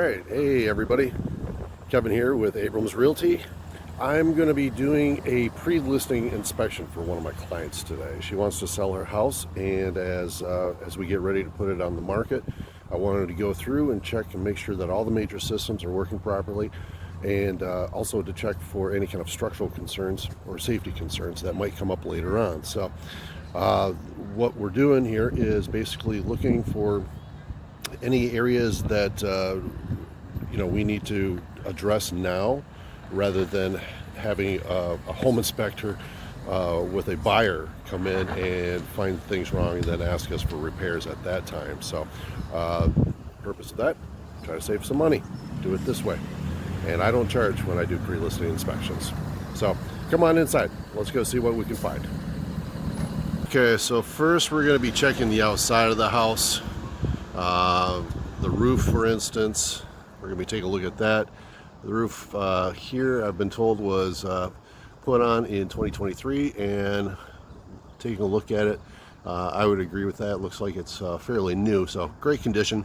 All right, hey everybody, Kevin here with Abrams Realty. I'm going to be doing a pre-listing inspection for one of my clients today. She wants to sell her house, and as we get ready to put it on the market, I wanted to go through and check and make sure that all the major systems are working properly, and also to check for any kind of structural concerns or safety concerns that might come up later on. So what we're doing here is basically looking for any areas that we need to address now, rather than having a home inspector with a buyer come in and find things wrong and then ask us for repairs at that time. So purpose of that, try to save some money, do it this way. And I don't charge when I do pre-listing inspections. So come on inside, let's go see what we can find. Okay, so first we're going to be checking the outside of the house. The roof, for instance, we're going to be taking a look at that. The roof here, I've been told, was put on in 2023, and taking a look at it, I would agree with that. It looks like it's fairly new, so great condition.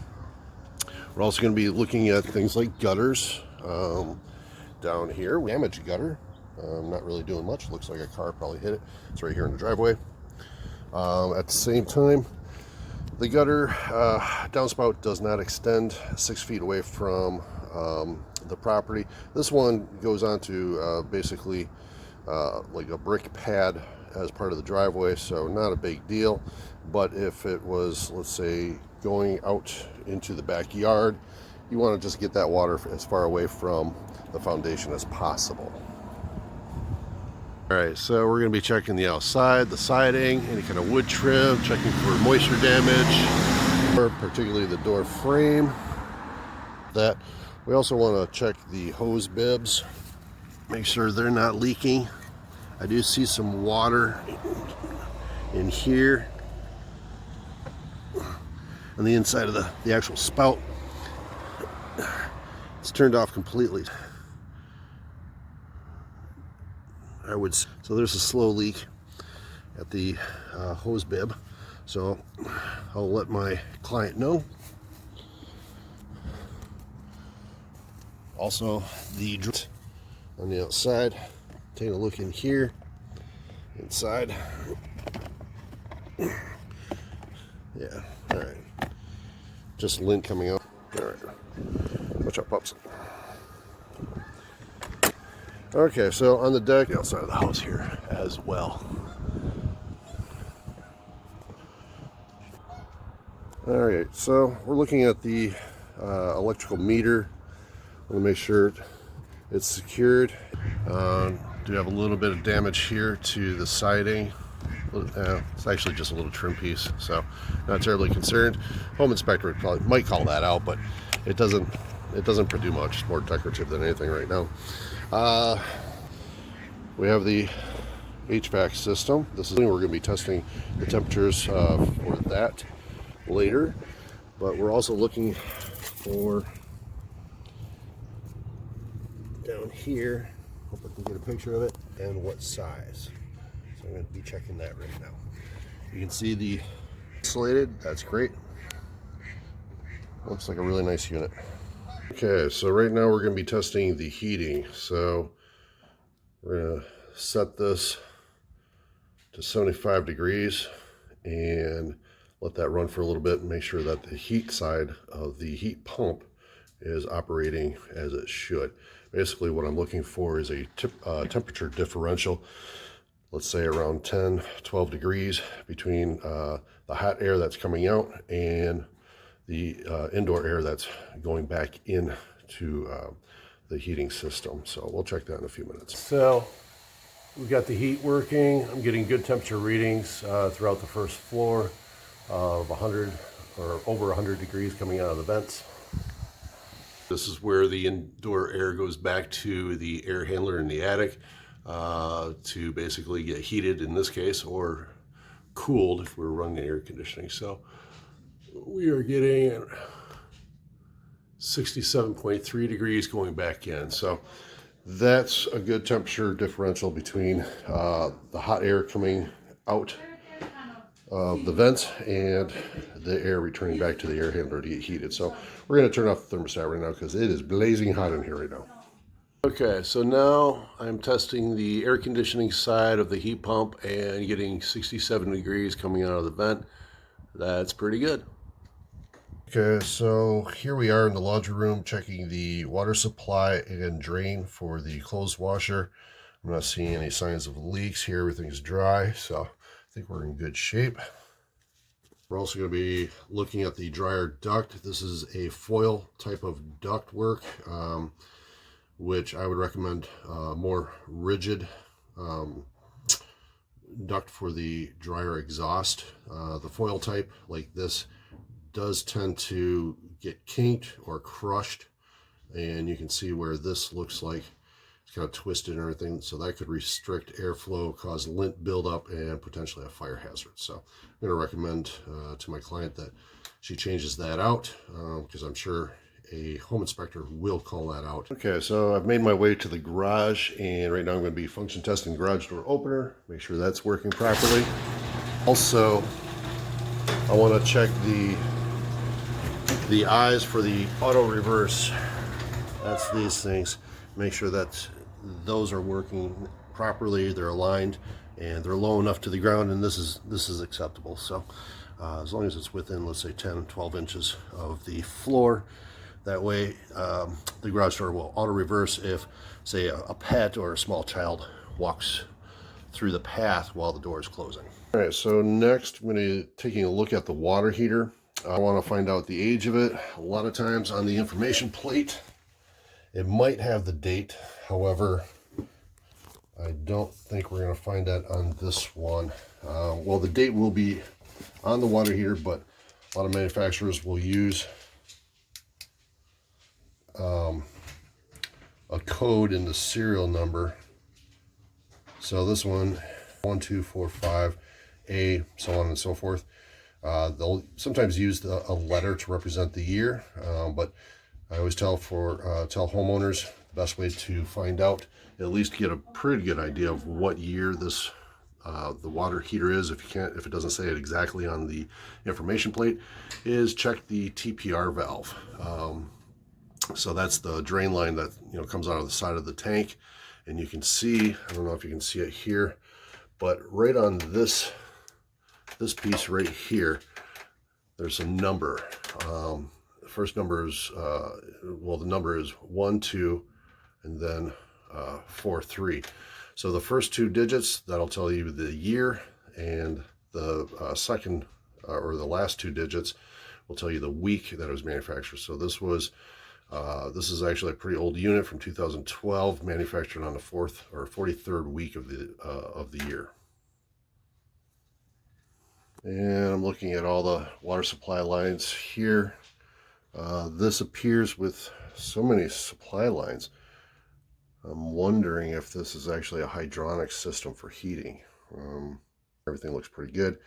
We're also going to be looking at things like gutters. Down here, damaged gutter. Not really doing much. Looks like a car probably hit it. It's right here in the driveway. At the same time, the gutter downspout does not extend 6 feet away from the property. This one goes on to basically like a brick pad as part of the driveway, so not a big deal. But if it was, let's say, going out into the backyard, you want to just get that water as far away from the foundation as possible. All right, so we're going to be checking the outside, the siding, any kind of wood trim, checking for moisture damage, or particularly the door frame. That we also want to check the hose bibs, make sure they're not leaking. I do see some water in here on the inside of the actual spout. It's turned off completely. So there's a slow leak at the hose bib, so I'll let my client know. Also, the drip on the outside, take a look in here, inside. Yeah, all right. Just lint coming out. All right, watch out, pups. Okay, so on the deck, outside of the house here as well. All right, so we're looking at the electrical meter. I want to make sure it's secured. Do have a little bit of damage here to the siding. It's actually just a little trim piece, so not terribly concerned. Home inspector might call that out, but it doesn't produce much. It's more decorative than anything right now. We have the HVAC system. This is we're going to be testing the temperatures for that later, but we're also looking for down here. Hope I can get a picture of it and what size. So I'm going to be checking that right now. You can see the insulated. That's great. Looks like a really nice unit. Okay, so right now we're going to be testing the heating. So we're going to set this to 75 degrees and let that run for a little bit and make sure that the heat side of the heat pump is operating as it should. Basically what I'm looking for is a temperature differential, let's say around 10-12 degrees between the hot air that's coming out and the indoor air that's going back into the heating system. So we'll check that in a few minutes. So we've got the heat working. I'm getting good temperature readings throughout the first floor of 100 or over 100 degrees coming out of the vents. This is where the indoor air goes back to the air handler in the attic to basically get heated in this case, or cooled if we're running air conditioning. So we are getting 67.3 degrees going back in. So that's a good temperature differential between the hot air coming out of the vents and the air returning back to the air handler to get heated. So we're going to turn off the thermostat right now because it is blazing hot in here right now. Okay, so now I'm testing the air conditioning side of the heat pump and getting 67 degrees coming out of the vent. That's pretty good. Okay, so here we are in the laundry room checking the water supply and drain for the clothes washer. I'm not seeing any signs of leaks here. Everything's dry, so I think we're in good shape. We're also going to be looking at the dryer duct. This is a foil type of duct work, which I would recommend more rigid duct for the dryer exhaust. The foil type like this does tend to get kinked or crushed, and you can see where this looks like it's kind of twisted and everything, so that could restrict airflow, cause lint buildup, and potentially a fire hazard. So I'm going to recommend to my client that she changes that out, because I'm sure a home inspector will call that out. Okay, so I've made my way to the garage, and right now I'm going to be function testing the garage door opener, make sure that's working properly. Also, I want to check the eyes for the auto reverse. That's these things. Make sure that those are working properly, they're aligned, and they're low enough to the ground, and this is acceptable. So as long as it's within, let's say, 10-12 inches of the floor, that way the garage door will auto reverse if, say, a pet or a small child walks through the path while the door is closing. All right, so next I'm going to be taking a look at the water heater. I want to find out the age of it. A lot of times on the information plate it might have the date, however I don't think we're going to find that on this one. Well, the date will be on the water heater, but a lot of manufacturers will use a code in the serial number. So this one, 1245A, so on and so forth. They'll sometimes use a letter to represent the year, but I always tell homeowners the best way to find out, at least get a pretty good idea of what year this the water heater is, if it doesn't say it exactly on the information plate, is check the TPR valve. So that's the drain line that comes out of the side of the tank, and you can see, I don't know if you can see it here, but right on this piece right here, there's a number. The first number is well, the number is 1, 2, and then 4, 3. So the first two digits, that'll tell you the year, and the second or the last two digits will tell you the week that it was manufactured. So this is actually a pretty old unit from 2012, manufactured on the 4th or 43rd week of the year. And I'm looking at all the water supply lines here. This appears with so many supply lines. I'm wondering if this is actually a hydronic system for heating. Everything looks pretty good.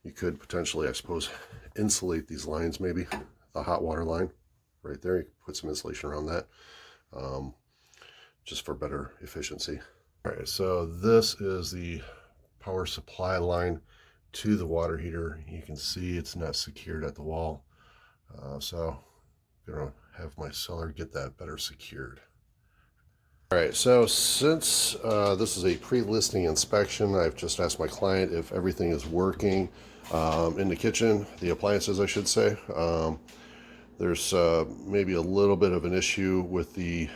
You could potentially, I suppose, insulate these lines, maybe the hot water line right there. You could put some insulation around that, just for better efficiency. All right, so this is the power supply line to the water heater. You can see it's not secured at the wall, so I'm gonna have my seller get that better secured. All right, so since this is a pre-listing inspection, I've just asked my client if everything is working in the kitchen, the appliances I should say. There's maybe a little bit of an issue with the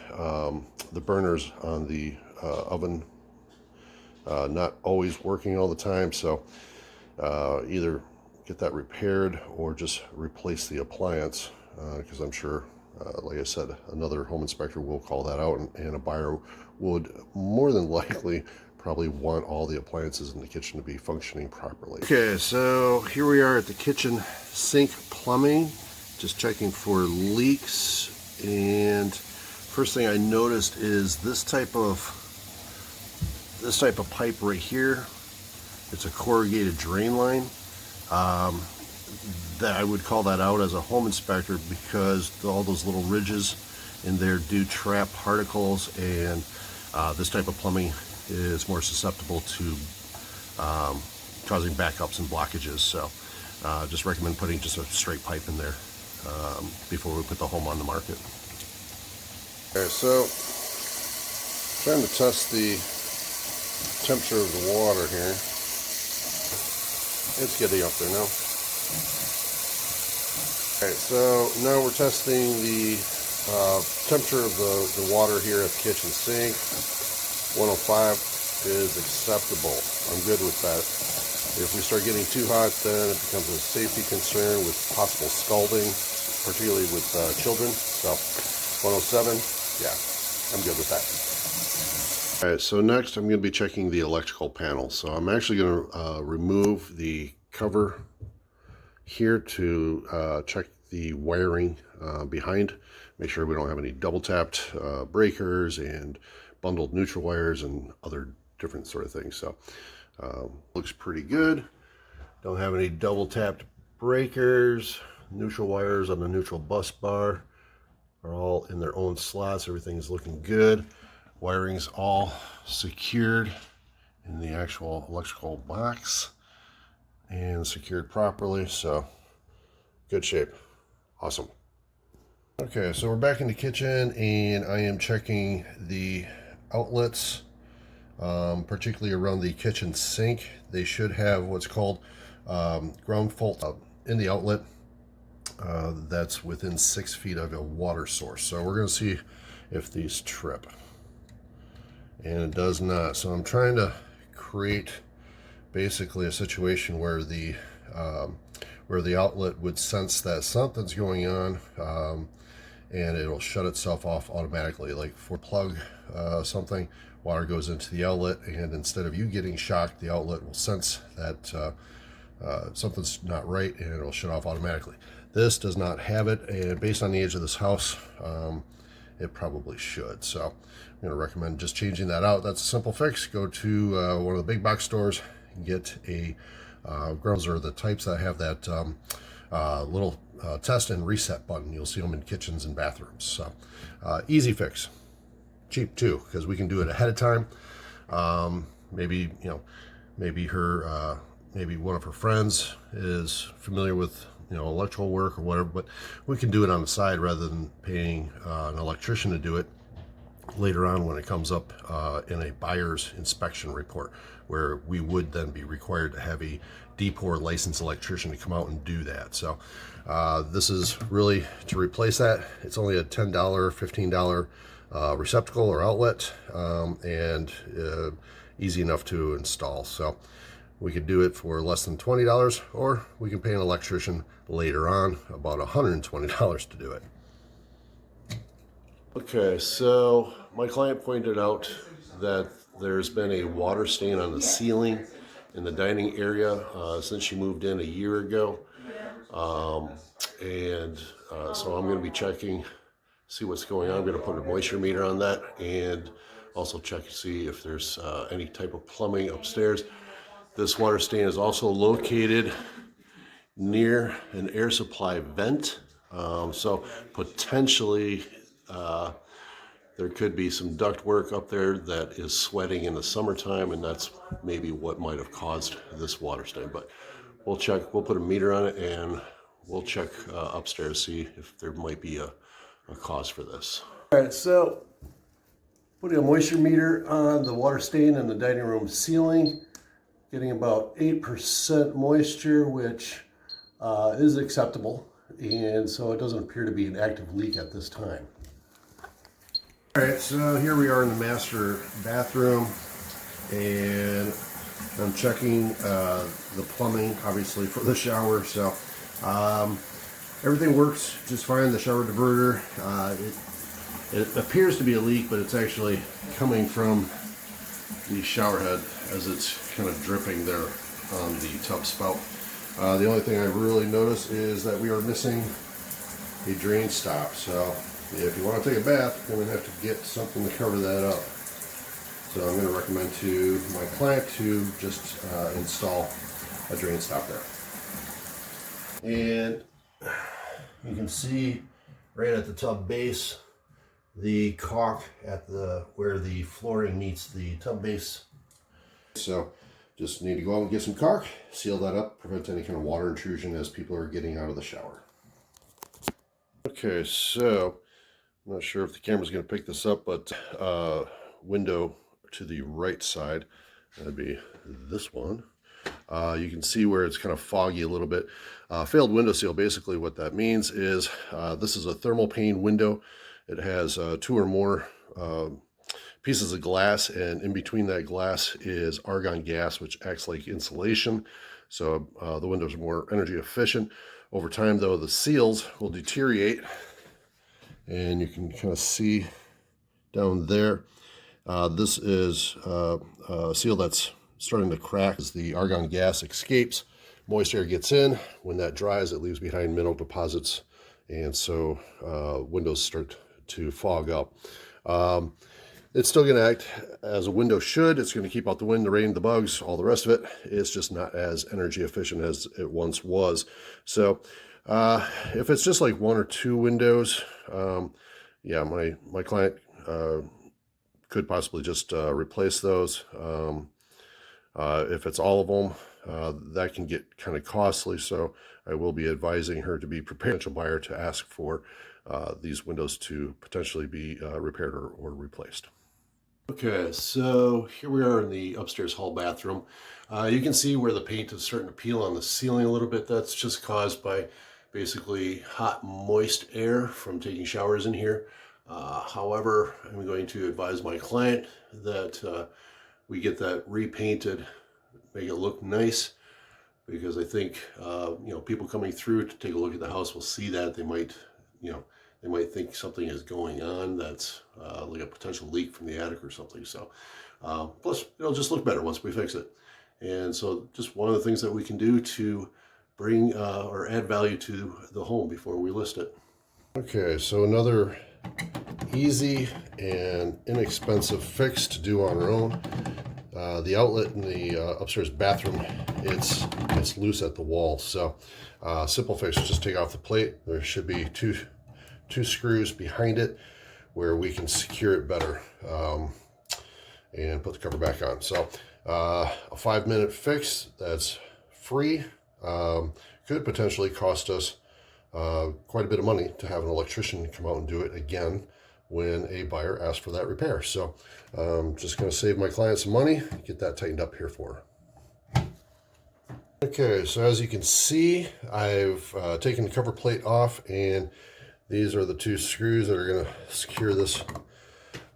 burners on the oven not always working all the time, so either get that repaired or just replace the appliance, because I'm sure, like I said, another home inspector will call that out, and a buyer would more than likely probably want all the appliances in the kitchen to be functioning properly. Okay, so here we are at the kitchen sink plumbing, just checking for leaks, and first thing I noticed is this type of pipe right here. It's a corrugated drain line. That I would call that out as a home inspector, because all those little ridges in there do trap particles, and this type of plumbing is more susceptible to causing backups and blockages. So just recommend putting just a straight pipe in there before we put the home on the market. Okay, so trying to test the temperature of the water here. It's getting up there now. Alright, so now we're testing the temperature of the water here at the kitchen sink. 105 is acceptable. I'm good with that. If we start getting too hot, then it becomes a safety concern with possible scalding, particularly with children. So 107, yeah, I'm good with that. All right, so next I'm going to be checking the electrical panel. So I'm actually going to remove the cover here to check the wiring behind. Make sure we don't have any double tapped breakers and bundled neutral wires and other different sort of things. So looks pretty good. Don't have any double tapped breakers. Neutral wires on the neutral bus bar are all in their own slots. Everything's looking good. Wiring's all secured in the actual electrical box and secured properly, so good shape. Awesome. Okay, so we're back in the kitchen and I am checking the outlets, particularly around the kitchen sink. They should have what's called ground fault in the outlet that's within 6 feet of a water source. So we're going to see if these trip. And it does not. So I'm trying to create basically a situation where the outlet would sense that something's going on, and it'll shut itself off automatically. Like for plug something, water goes into the outlet, and instead of you getting shocked, the outlet will sense that something's not right, and it'll shut off automatically. This does not have it, and based on the age of this house, it probably should. So I'm going to recommend just changing that out. That's a simple fix. Go to one of the big box stores and get a grounds, or the types that have that little test and reset button. You'll see them in kitchens and bathrooms. So easy fix, cheap too, because we can do it ahead of time. Maybe maybe one of her friends is familiar with electrical work or whatever, but we can do it on the side rather than paying an electrician to do it later on when it comes up in a buyer's inspection report, where we would then be required to have a DPOR licensed electrician to come out and do that. So this is really to replace that. It's only a $10, $15 receptacle or outlet, and easy enough to install. So we could do it for less than $20, or we can pay an electrician later on about $120 to do it. Okay, so my client pointed out that there's been a water stain on the ceiling in the dining area since she moved in a year ago. So I'm going to be checking, see what's going on. I'm going to put a moisture meter on that and also check to see if there's any type of plumbing upstairs. This water stain is also located near an air supply vent, so potentially there could be some duct work up there that is sweating in the summertime, and that's maybe what might have caused this water stain. But we'll check, we'll put a meter on it, and we'll check upstairs, see if there might be a cause for this. All right, so putting a moisture meter on the water stain in the dining room ceiling, getting about 8% moisture, which is acceptable, and so it doesn't appear to be an active leak at this time. All right, so here we are in the master bathroom, and I'm checking the plumbing, obviously, for the shower. So everything works just fine. The shower diverter, it appears to be a leak, but it's actually coming from the shower head as it's kind of dripping there on the tub spout. The only thing I really noticed is that we are missing a drain stop. So if you want to take a bath, you're going to have to get something to cover that up. So I'm going to recommend to my client to just install a drain stop there. And you can see right at the tub base the caulk at where the flooring meets the tub base. So Just need to go out and get some caulk, seal that up, prevent any kind of water intrusion as people are getting out of the shower. Okay, so I'm not sure if the camera's going to pick this up, but window to the right side, that'd be this one. You can see where it's kind of foggy a little bit. Failed window seal, basically what that means is this is a thermal pane window. It has 2 or more pieces of glass, and in between that glass is argon gas, which acts like insulation. So the windows are more energy efficient. Over time, though, the seals will deteriorate, and you can kind of see down there. This is a seal that's starting to crack as the argon gas escapes. Moist air gets in. When that dries, it leaves behind mineral deposits, and so windows start to fog up. It's still going to act as a window should. It's going to keep out the wind, the rain, the bugs, all the rest of it. It's just not as energy efficient as it once was. So if it's just like 1 or 2 windows, yeah, my client could possibly just replace those. If it's all of them, that can get kind of costly. So I will be advising her to be prepared, potential buyer, to ask for these windows to potentially be repaired or replaced. Okay, so here we are in the upstairs hall bathroom. You can see where the paint is starting to peel on the ceiling a little bit. That's just caused by basically hot, moist air from taking showers in here. However, I'm going to advise my client that we get that repainted, make it look nice, because I think people coming through to take a look at the house will see that. They might, they might think something is going on that's like a potential leak from the attic or something. So plus it'll just look better once we fix it. And so just one of the things that we can do to bring or add value to the home before we list it. Okay, so another easy and inexpensive fix to do on our own. The outlet in the upstairs bathroom, it's loose at the wall. So simple fix is just take off the plate. There should be two screws behind it where we can secure it better and put the cover back on. So a 5-minute fix that's free. Could potentially cost us quite a bit of money to have an electrician come out and do it again when a buyer asks for that repair. So just going to save my client some money, get that tightened up here for her. Okay, so as you can see, I've taken the cover plate off, and these are the 2 screws that are going to secure this a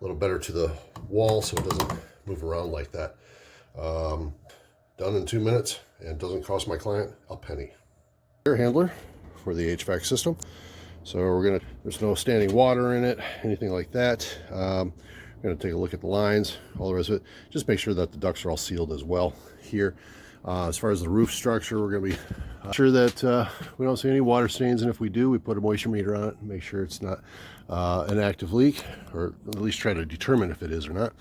little better to the wall so it doesn't move around like that. Done in 2 minutes, and doesn't cost my client a penny. Air handler for the HVAC system. So there's no standing water in it, anything like that. We're gonna take a look at the lines, all the rest of it. Just make sure that the ducts are all sealed as well here. As far as the roof structure, we're gonna be sure that we don't see any water stains, and if we do, we put a moisture meter on it and make sure it's not an active leak, or at least try to determine if it is or not.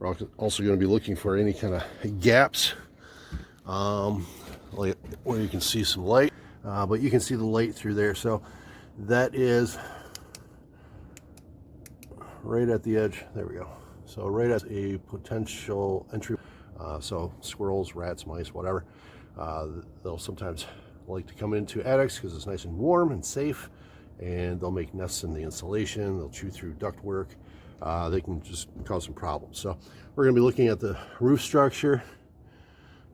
We're also gonna be looking for any kind of gaps, like where you can see some light, but you can see the light through there. So that is right at the edge. There we go. So right at a potential entry. So squirrels, rats, mice, whatever, they'll sometimes like to come into attics because it's nice and warm and safe, and they'll make nests in the insulation. They'll chew through ductwork. They can just cause some problems. So we're going to be looking at the roof structure,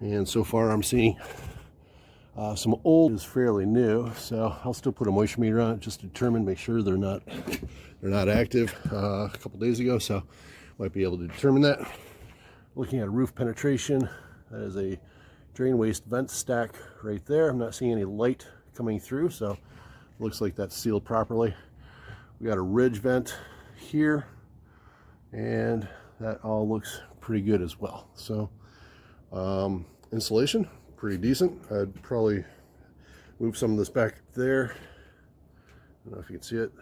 and so far I'm seeing some old is fairly new, so I'll still put a moisture meter on it just to determine, make sure they're not active a couple days ago, so might be able to determine that. Looking at roof penetration, that is a drain waste vent stack right there. I'm not seeing any light coming through, so it looks like that's sealed properly. We got a ridge vent here, and that all looks pretty good as well. So insulation, pretty decent. I'd probably move some of this back there. I don't know if you can see it.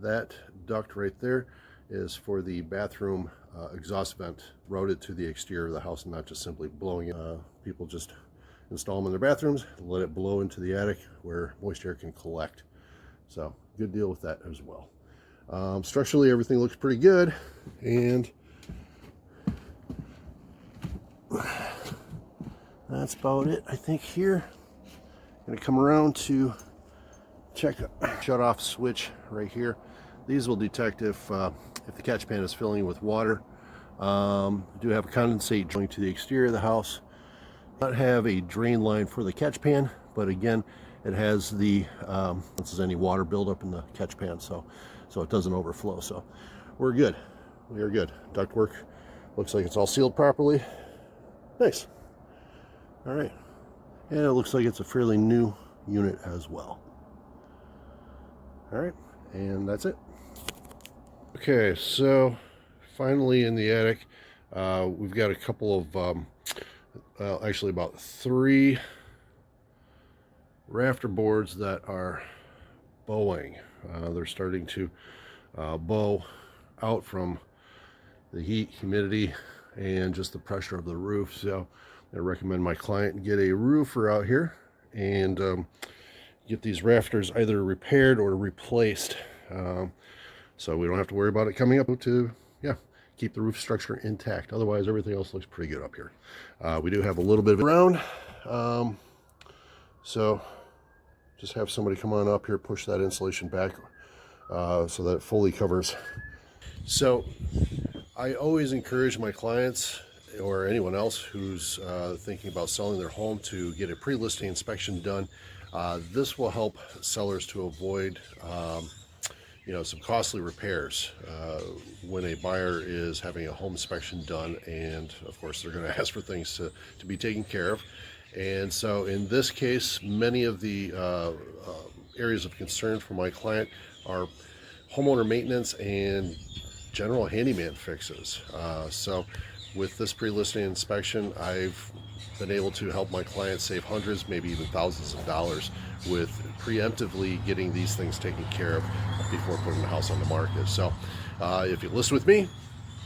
That duct right there is for the bathroom exhaust vent routed to the exterior of the house, and not just simply blowing it. People just install them in their bathrooms, let it blow into the attic where moisture can collect. So good deal with that as well. Structurally, everything looks pretty good, and that's about it, I think. Here, going to come around to check a shut-off switch right here. These will detect if the catch pan is filling with water. Do have a condensate joint to the exterior of the house. Not have a drain line for the catch pan, but again, it has the this is any water buildup in the catch pan, so it doesn't overflow. So we're good. We are good. Ductwork looks like it's all sealed properly. Nice. All right, and it looks like it's a fairly new unit as well. All right, and that's it. Okay, so finally in the attic, we've got a couple of actually about 3 rafter boards that are bowing. They're starting to bow out from the heat, humidity, and just the pressure of the roof. So I recommend my client get a roofer out here and get these rafters either repaired or replaced, so we don't have to worry about it coming up to, keep the roof structure intact. Otherwise, everything else looks pretty good up here. We do have a little bit of ground, so just have somebody come on up here, push that insulation back so that it fully covers. So I always encourage my clients or anyone else who's thinking about selling their home to get a pre-listing inspection done. This will help sellers to avoid some costly repairs when a buyer is having a home inspection done, and of course they're going to ask for things to be taken care of. And so in this case, many of the areas of concern for my client are homeowner maintenance and general handyman fixes. So with this pre-listing inspection, I've been able to help my clients save hundreds, maybe even thousands of dollars with preemptively getting these things taken care of before putting the house on the market. So if you list with me,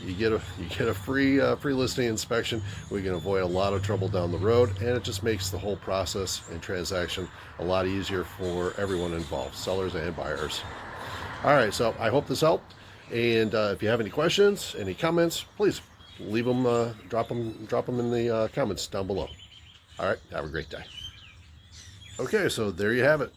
you get a free pre-listing inspection. We can avoid a lot of trouble down the road, and it just makes the whole process and transaction a lot easier for everyone involved, sellers and buyers. All right, so I hope this helped, and if you have any questions, any comments, please leave them, drop them in the comments down below. All right, have a great day. Okay, so there you have it.